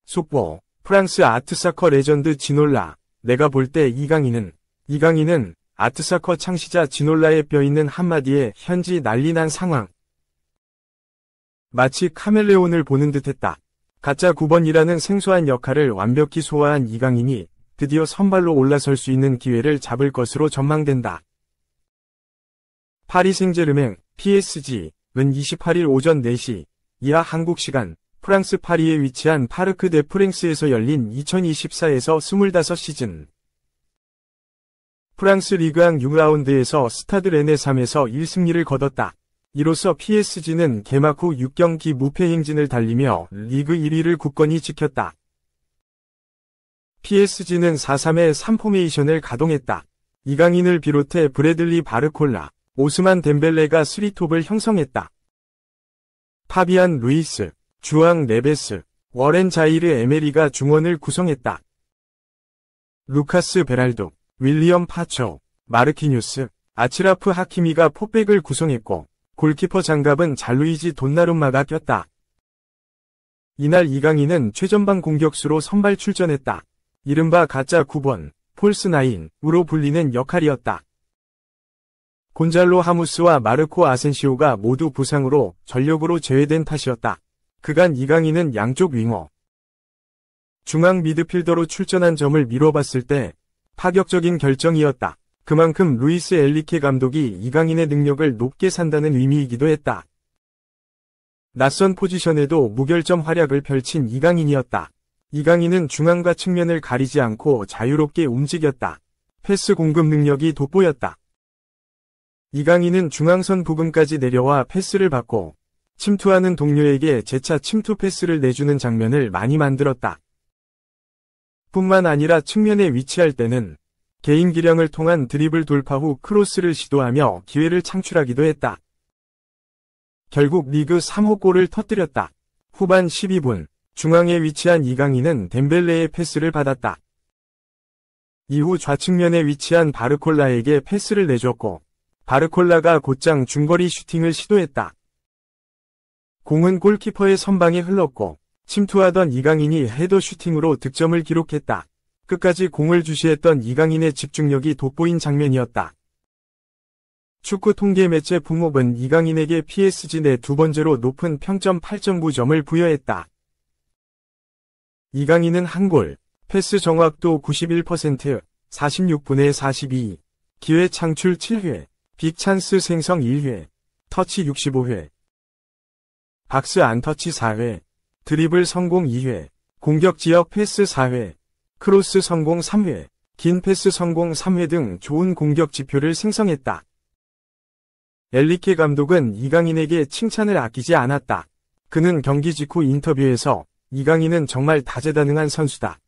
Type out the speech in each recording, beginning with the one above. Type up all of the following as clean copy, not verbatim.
속보, 프랑스 아트사커 레전드 지놀라. 내가 볼 때 이강인은 아트사커 창시자 지놀라의 뼈있는 한마디에 현지 난리난 상황. 마치 카멜레온을 보는 듯했다. 가짜 9번이라는 생소한 역할을 완벽히 소화한 이강인이 드디어 선발로 올라설 수 있는 기회를 잡을 것으로 전망된다. 파리 생제르맹, PSG는 28일 오전 4시 이하 한국 시간 프랑스 파리에 위치한 파르크 데 프랭스에서 열린 2024에서 25시즌 프랑스 리그앙 6라운드에서 스타드 레네 3에서 1승리를 거뒀다. 이로써 PSG는 개막 후 6경기 무패 행진을 달리며 리그 1위를 굳건히 지켰다. PSG는 4-3-3 포메이션을 가동했다. 이강인을 비롯해 브래들리 바르콜라, 오스만 덴벨레가 3톱을 형성했다. 파비안 루이스, 주앙 네베스, 워렌 자이르 에메리가 중원을 구성했다. 루카스 베랄도, 윌리엄 파초, 마르키뉴스, 아츠라프 하키미가 포백을 구성했고 골키퍼 장갑은 잘루이지 돈나룸마가 꼈다. 이날 이강인은 최전방 공격수로 선발 출전했다. 이른바 가짜 9번, 폴스9으로 불리는 역할이었다. 곤잘로 하무스와 마르코 아센시오가 모두 부상으로 전력으로 제외된 탓이었다. 그간 이강인은 양쪽 윙어, 중앙 미드필더로 출전한 점을 미뤄봤을 때 파격적인 결정이었다. 그만큼 루이스 엘리케 감독이 이강인의 능력을 높게 산다는 의미이기도 했다. 낯선 포지션에도 무결점 활약을 펼친 이강인이었다. 이강인은 중앙과 측면을 가리지 않고 자유롭게 움직였다. 패스 공급 능력이 돋보였다. 이강인은 중앙선 부근까지 내려와 패스를 받고 침투하는 동료에게 재차 침투 패스를 내주는 장면을 많이 만들었다. 뿐만 아니라 측면에 위치할 때는 개인 기량을 통한 드리블 돌파 후 크로스를 시도하며 기회를 창출하기도 했다. 결국 리그 3호 골을 터뜨렸다. 후반 12분, 중앙에 위치한 이강인은 덴벨레의 패스를 받았다. 이후 좌측면에 위치한 바르콜라에게 패스를 내줬고 바르콜라가 곧장 중거리 슈팅을 시도했다. 공은 골키퍼의 선방에 흘렀고 침투하던 이강인이 헤더 슈팅으로 득점을 기록했다. 끝까지 공을 주시했던 이강인의 집중력이 돋보인 장면이었다. 축구 통계 매체 붕업은 이강인에게 PSG 내 두 번째로 높은 평점 8.9점을 부여했다. 이강인은 한 골, 패스 정확도 91%, 46분의 42, 기회 창출 7회, 빅 찬스 생성 1회, 터치 65회, 박스 안터치 4회, 드리블 성공 2회, 공격 지역 패스 4회, 크로스 성공 3회, 긴 패스 성공 3회 등 좋은 공격 지표를 생성했다. 엘리케 감독은 이강인에게 칭찬을 아끼지 않았다. 그는 경기 직후 인터뷰에서 이강인은 정말 다재다능한 선수다.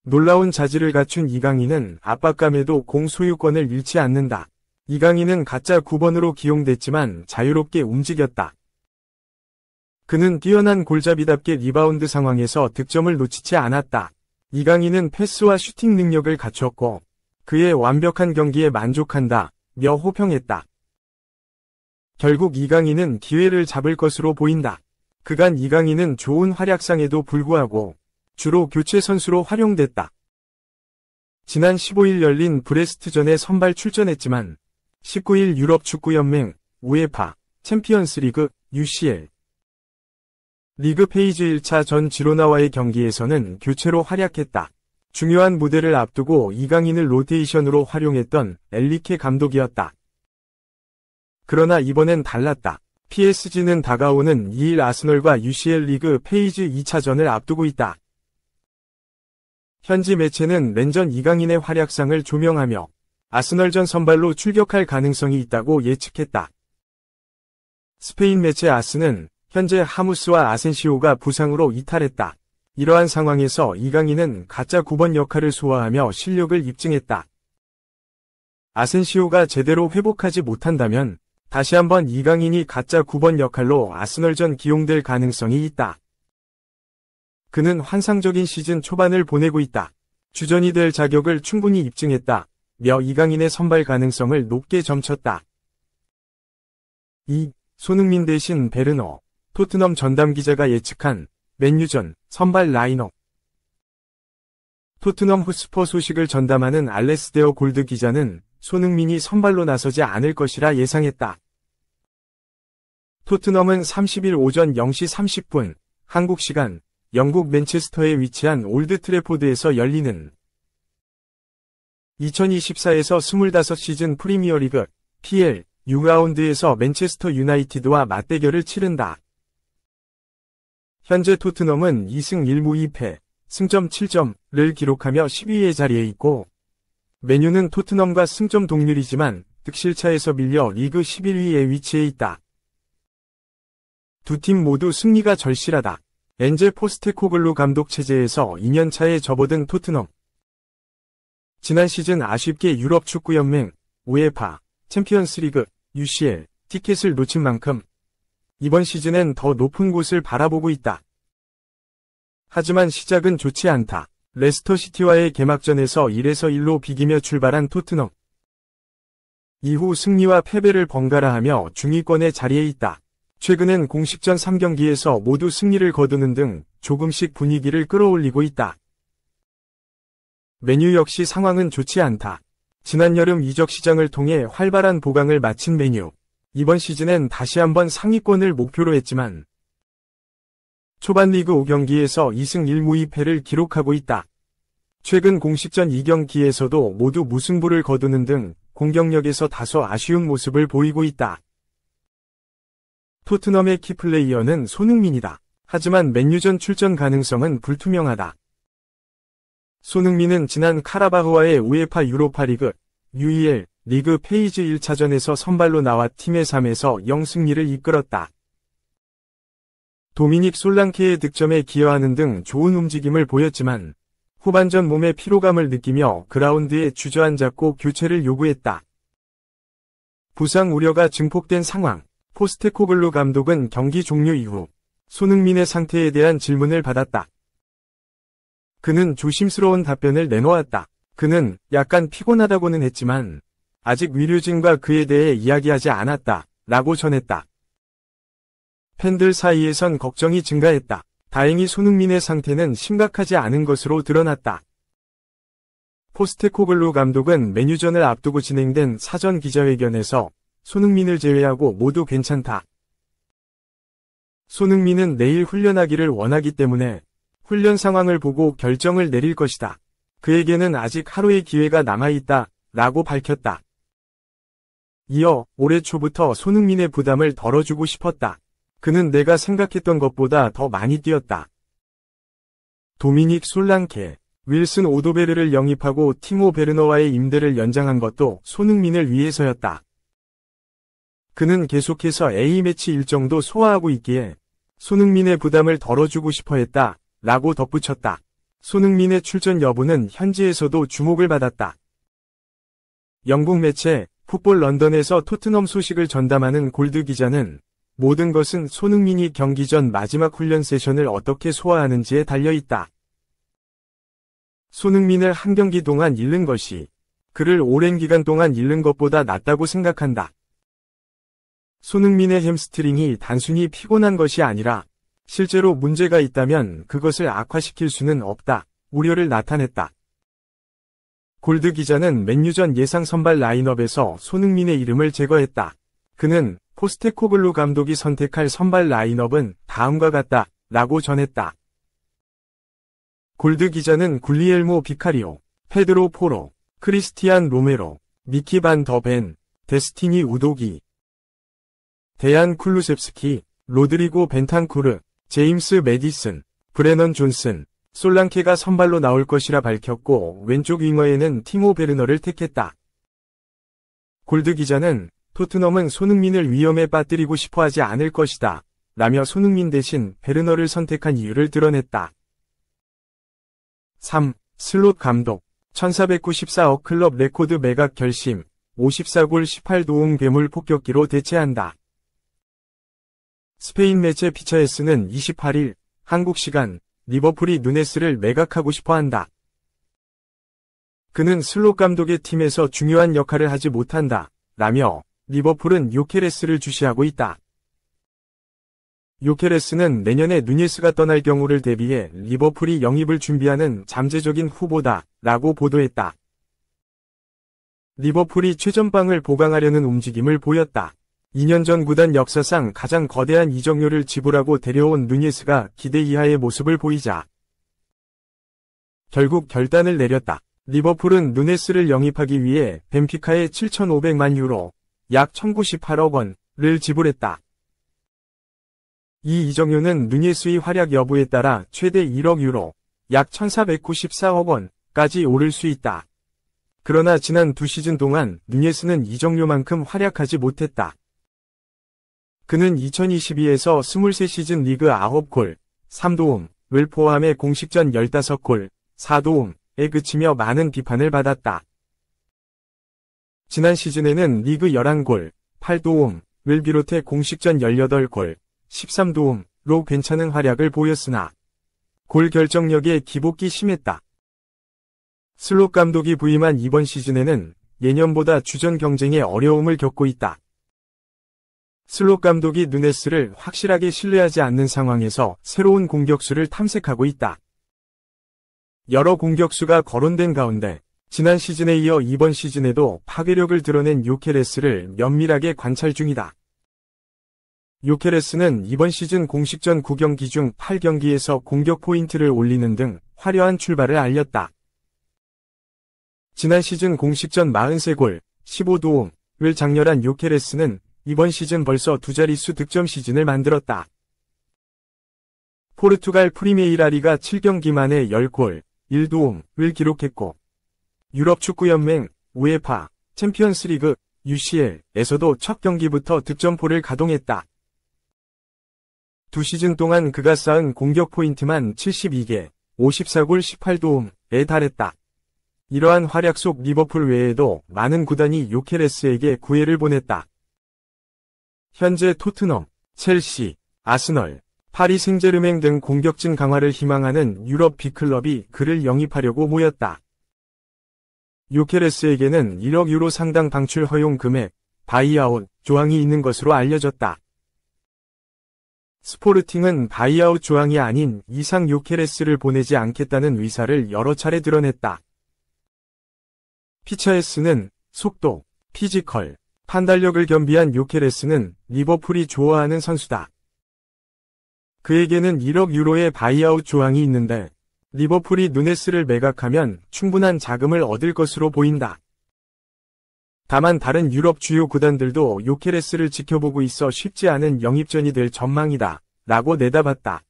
놀라운 자질을 갖춘 이강인은 압박감에도 공 소유권을 잃지 않는다. 이강인은 가짜 9번으로 기용됐지만 자유롭게 움직였다. 그는 뛰어난 골잡이답게 리바운드 상황에서 득점을 놓치지 않았다. 이강인은 패스와 슈팅 능력을 갖췄고 그의 완벽한 경기에 만족한다며 호평했다. 결국 이강인은 기회를 잡을 것으로 보인다. 그간 이강인은 좋은 활약상에도 불구하고 주로 교체 선수로 활용됐다. 지난 15일 열린 브레스트전에 선발 출전했지만 19일 유럽축구연맹 우에파 챔피언스리그 UCL 리그 페이지 1차 전 지로나와의 경기에서는 교체로 활약했다. 중요한 무대를 앞두고 이강인을 로테이션으로 활용했던 엘리케 감독이었다. 그러나 이번엔 달랐다. PSG는 다가오는 2일 아스널과 UCL 리그 페이지 2차전을 앞두고 있다. 현지 매체는 랜전 이강인의 활약상을 조명하며 아스널전 선발로 출격할 가능성이 있다고 예측했다. 스페인 매체 아스는 현재 하무스와 아센시오가 부상으로 이탈했다. 이러한 상황에서 이강인은 가짜 9번 역할을 소화하며 실력을 입증했다. 아센시오가 제대로 회복하지 못한다면 다시 한번 이강인이 가짜 9번 역할로 아스널전 기용될 가능성이 있다. 그는 환상적인 시즌 초반을 보내고 있다. 주전이 될 자격을 충분히 입증했다며 이강인의 선발 가능성을 높게 점쳤다. 손흥민 대신 베르너, 토트넘 전담 기자가 예측한 맨유전 선발 라인업. 토트넘 헛스퍼 소식을 전담하는 알레스데어 골드 기자는 손흥민이 선발로 나서지 않을 것이라 예상했다. 토트넘은 30일 오전 0시 30분 한국 시간 영국 맨체스터에 위치한 올드 트래포드에서 열리는 2024에서 25시즌 프리미어리그 PL U 라운드에서 맨체스터 유나이티드와 맞대결을 치른다. 현재 토트넘은 2승 1무 2패, 승점 7점을 기록하며 10위의 자리에 있고, 맨유는 토트넘과 승점 동률이지만 득실차에서 밀려 리그 11위에 위치해 있다. 두 팀 모두 승리가 절실하다. 엔제 포스테코글루 감독 체제에서 2년차에 접어든 토트넘. 지난 시즌 아쉽게 유럽 축구연맹, 우에파, 챔피언스리그, UCL, 티켓을 놓친 만큼 이번 시즌엔 더 높은 곳을 바라보고 있다. 하지만 시작은 좋지 않다. 레스터시티와의 개막전에서 1에서 1로 비기며 출발한 토트넘. 이후 승리와 패배를 번갈아하며 중위권의 자리에 있다. 최근엔 공식전 3경기에서 모두 승리를 거두는 등 조금씩 분위기를 끌어올리고 있다. 맨유 역시 상황은 좋지 않다. 지난 여름 이적 시장을 통해 활발한 보강을 마친 맨유. 이번 시즌엔 다시 한번 상위권을 목표로 했지만 초반 리그 5경기에서 2승 1무 2패를 기록하고 있다. 최근 공식전 2경기에서도 모두 무승부를 거두는 등 공격력에서 다소 아쉬운 모습을 보이고 있다. 토트넘의 키플레이어는 손흥민이다. 하지만 맨유전 출전 가능성은 불투명하다. 손흥민은 지난 카라바흐와의 우에파 유로파리그 UEL 리그 페이즈 1차전에서 선발로 나와 팀의 3에서 0 승리를 이끌었다. 도미닉 솔랑케의 득점에 기여하는 등 좋은 움직임을 보였지만 후반전 몸의 피로감을 느끼며 그라운드에 주저앉았고 교체를 요구했다. 부상 우려가 증폭된 상황. 포스테코글루 감독은 경기 종료 이후 손흥민의 상태에 대한 질문을 받았다. 그는 조심스러운 답변을 내놓았다. 그는 약간 피곤하다고는 했지만 아직 위류진과 그에 대해 이야기하지 않았다. 라고 전했다. 팬들 사이에선 걱정이 증가했다. 다행히 손흥민의 상태는 심각하지 않은 것으로 드러났다. 포스테코글루 감독은 맨유전을 앞두고 진행된 사전 기자회견에서 손흥민을 제외하고 모두 괜찮다. 손흥민은 내일 훈련하기를 원하기 때문에 훈련 상황을 보고 결정을 내릴 것이다. 그에게는 아직 하루의 기회가 남아있다. 라고 밝혔다. 이어 올해 초부터 손흥민의 부담을 덜어주고 싶었다. 그는 내가 생각했던 것보다 더 많이 뛰었다. 도미닉 솔랑케, 윌슨 오도베르를 영입하고 티모 베르너와의 임대를 연장한 것도 손흥민을 위해서였다. 그는 계속해서 A매치 일정도 소화하고 있기에 손흥민의 부담을 덜어주고 싶어 했다. 라고 덧붙였다. 손흥민의 출전 여부는 현지에서도 주목을 받았다. 영국 매체 풋볼 런던에서 토트넘 소식을 전담하는 골드 기자는 모든 것은 손흥민이 경기 전 마지막 훈련 세션을 어떻게 소화하는지에 달려있다. 손흥민을 한 경기 동안 잃는 것이 그를 오랜 기간 동안 잃는 것보다 낫다고 생각한다. 손흥민의 햄스트링이 단순히 피곤한 것이 아니라 실제로 문제가 있다면 그것을 악화시킬 수는 없다. 우려를 나타냈다. 골드 기자는 맨유전 예상 선발 라인업에서 손흥민의 이름을 제거했다. 그는 포스테코글루 감독이 선택할 선발 라인업은 다음과 같다. 라고 전했다. 골드 기자는 굴리엘모 비카리오, 페드로 포로, 크리스티안 로메로, 미키 반 더 벤, 데스티니 우도기, 데안 쿨루셉스키, 로드리고 벤탄쿠르, 제임스 매디슨, 브레넌 존슨, 솔랑케가 선발로 나올 것이라 밝혔고 왼쪽 윙어에는 티모 베르너를 택했다. 골드 기자는 토트넘은 손흥민을 위험에 빠뜨리고 싶어하지 않을 것이다. 라며 손흥민 대신 베르너를 선택한 이유를 드러냈다. 3. 슬롯 감독 1494억 클럽 레코드 매각 결심 54골 18도움 괴물 폭격기로 대체한다. 스페인 매체 피처에스는 28일 한국 시간 리버풀이 누네스를 매각하고 싶어한다. 그는 슬롯 감독의 팀에서 중요한 역할을 하지 못한다. 라며 리버풀은 요케레스를 주시하고 있다. 요케레스는 내년에 누니에스가 떠날 경우를 대비해 리버풀이 영입을 준비하는 잠재적인 후보다 라고 보도했다. 리버풀이 최전방을 보강하려는 움직임을 보였다. 2년 전 구단 역사상 가장 거대한 이적료를 지불하고 데려온 누니에스가 기대 이하의 모습을 보이자 결국 결단을 내렸다. 리버풀은 누네스를 영입하기 위해 벤피카에 7,500만 유로, 약 1,098억 원을 지불했다. 이 이적료는 누니에스의 활약 여부에 따라 최대 1억 유로, 약 1,494억 원까지 오를 수 있다. 그러나 지난 두 시즌 동안 누니에스는 이적료만큼 활약하지 못했다. 그는 2022에서 23시즌 리그 9골, 3도움을 포함해 공식전 15골, 4도움에 그치며 많은 비판을 받았다. 지난 시즌에는 리그 11골, 8도움을 비롯해 공식전 18골, 13도움로 괜찮은 활약을 보였으나 골 결정력에 기복이 심했다. 슬롯 감독이 부임한 이번 시즌에는 예년보다 주전 경쟁에 어려움을 겪고 있다. 슬롯 감독이 누네스를 확실하게 신뢰하지 않는 상황에서 새로운 공격수를 탐색하고 있다. 여러 공격수가 거론된 가운데 지난 시즌에 이어 이번 시즌에도 파괴력을 드러낸 요케레스를 면밀하게 관찰 중이다. 요케레스는 이번 시즌 공식전 9경기 중 8경기에서 공격 포인트를 올리는 등 화려한 출발을 알렸다. 지난 시즌 공식전 43골, 15도움을 장렬한 요케레스는 이번 시즌 벌써 두 자릿수 득점 시즌을 만들었다. 포르투갈 프리메이라 리가 7경기 만에 10골, 1도움을 기록했고 유럽축구연맹, 우에파, 챔피언스리그, UCL에서도 첫 경기부터 득점포를 가동했다. 두 시즌 동안 그가 쌓은 공격 포인트만 72개, 54골 18도움에 달했다. 이러한 활약 속 리버풀 외에도 많은 구단이 요케레스에게 구애를 보냈다. 현재 토트넘, 첼시, 아스널, 파리 생제르맹 등 공격진 강화를 희망하는 유럽 빅클럽이 그를 영입하려고 모였다. 요케레스에게는 1억 유로 상당 방출 허용 금액, 바이아웃 조항이 있는 것으로 알려졌다. 스포르팅은 바이아웃 조항이 아닌 이상 요케레스를 보내지 않겠다는 의사를 여러 차례 드러냈다. 피처에스는 속도, 피지컬, 판단력을 겸비한 요케레스는 리버풀이 좋아하는 선수다. 그에게는 1억 유로의 바이아웃 조항이 있는데 리버풀이 누네스를 매각하면 충분한 자금을 얻을 것으로 보인다. 다만 다른 유럽 주요 구단들도 요케레스를 지켜보고 있어 쉽지 않은 영입전이 될 전망이다 라고 내다봤다.